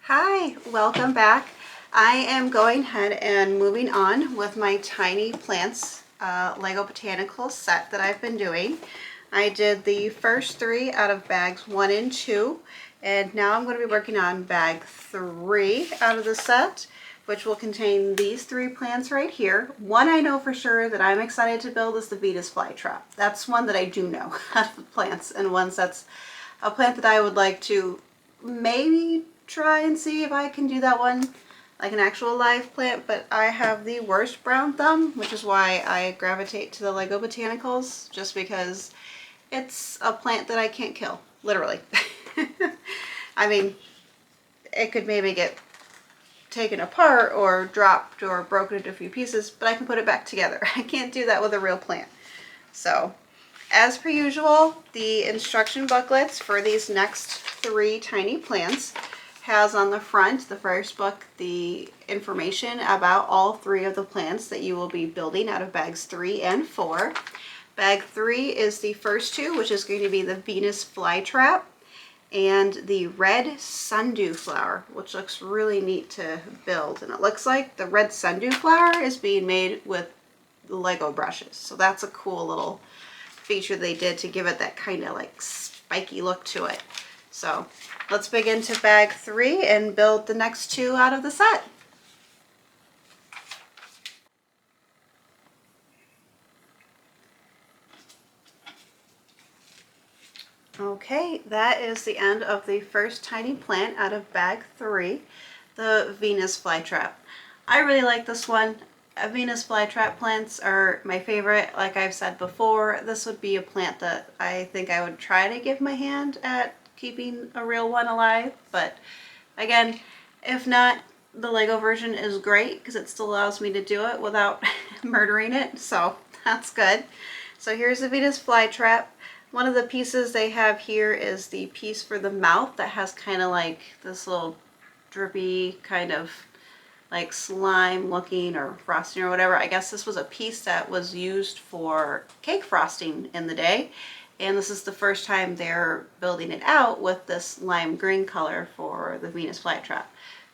Hi, welcome back. I am going ahead and moving on with my Tiny Plants Lego Botanicals set that I've been doing. I did the first three out of bags 1 and 2, and now I'm going to be working on bag 3 out of the set, which will contain these 3 plants right here. One I know for sure that I'm excited to build is the Venus flytrap. That's one that I do know out of the plants, and one that's a plant that I would like to maybe try and see if I can do that one like an actual live plant, but I have the worst brown thumb, which is why I gravitate to the Lego Botanicals, just because it's a plant that I can't kill, literally. I mean, it could maybe get taken apart or dropped or broken into a few pieces, but I can put it back together. I can't do that with a real plant. So, as per usual, the instruction booklets for these next 3 tiny plants has on the front, the first book, the information about all 3 of the plants that you will be building out of bags 3 and 4. Bag 3 is the first 2, which is going to be the Venus flytrap and the red sundew flower, which looks really neat to build. And it looks like the red sundew flower is being made with Lego brushes. So that's a cool little feature they did to give it that kind of like spiky look to it. So let's dig into bag 3 and build the next 2 out of the set. Okay, that is the end of the first tiny plant out of bag 3, the Venus flytrap. I really like this one. Venus flytrap plants are my favorite. Like I've said before, this would be a plant that I think I would try to give my hand at keeping a real one alive, but again, if not, the Lego version is great because it still allows me to do it without murdering it, so that's good. So here's the Venus flytrap. One of the pieces they have here is the piece for the mouth that has kind of like this little drippy kind of like slime looking or frosting or whatever. I guess this was a piece that was used for cake frosting in the day. And this is the first time they're building it out with this lime green color for the Venus flytrap.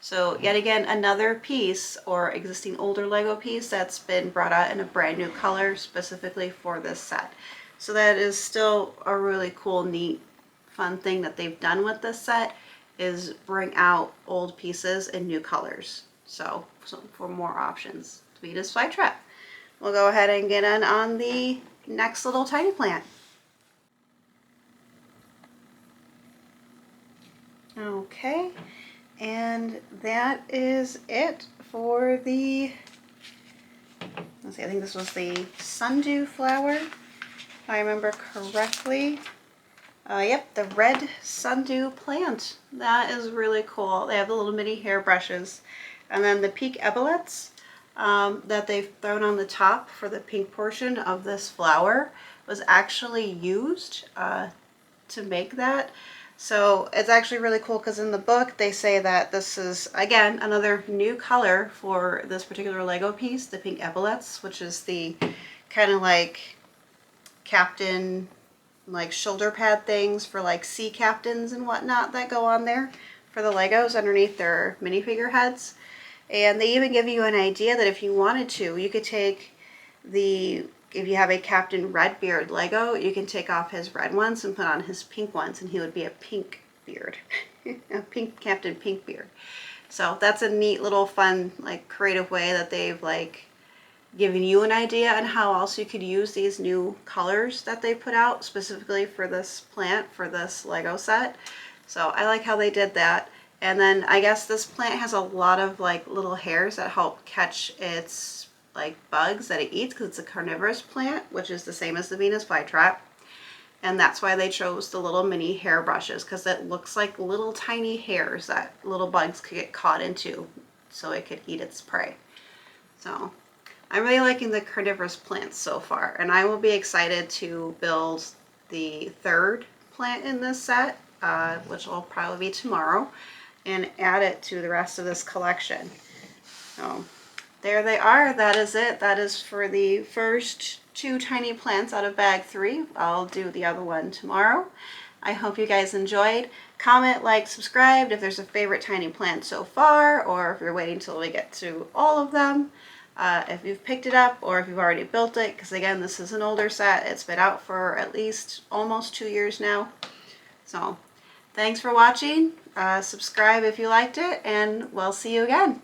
So yet again, another piece or existing older Lego piece that's been brought out in a brand new color specifically for this set. So that is still a really cool, neat, fun thing that they've done with this set, is bring out old pieces in new colors. So for more options, Venus flytrap. We'll go ahead and get on the next little tiny plant. Okay, and that is it for the, let's see, I think this was the sundew flower, if I remember correctly. Yep, the red sundew plant. That is really cool. They have the little mini hair brushes. And then the pink epaulets that they've thrown on the top for the pink portion of this flower was actually used to make that. So it's actually really cool because in the book they say that this is, again, another new color for this particular Lego piece, the pink epaulets, which is the kind of like captain, like shoulder pad things for like sea captains and whatnot that go on there for the Legos underneath their minifigure heads. And they even give you an idea that if you wanted to, you could take the, if you have a Captain Redbeard Lego, you can take off his red ones and put on his pink ones and he would be a pink beard. A pink Captain Pinkbeard. So that's a neat little fun, like creative way that they've like given you an idea on how else you could use these new colors that they put out specifically for this plant, for this Lego set. So I like how they did that. And then I guess this plant has a lot of like little hairs that help catch its like bugs that it eats because it's a carnivorous plant, which is the same as the Venus flytrap. And that's why they chose the little mini hair brushes, because it looks like little tiny hairs that little bugs could get caught into so it could eat its prey. So I'm really liking the carnivorous plants so far, and I will be excited to build the 3rd plant in this set, which will probably be tomorrow, and add it to the rest of this collection. So there they are. That is it. That is for the first 2 tiny plants out of bag 3. I'll do the other one tomorrow. I hope you guys enjoyed. Comment, like, subscribe if there's a favorite tiny plant so far, or if you're waiting till we get to all of them. If you've picked it up or if you've already built it, because again, this is an older set. It's been out for at least almost 2 years now. So thanks for watching. Subscribe if you liked it, and we'll see you again.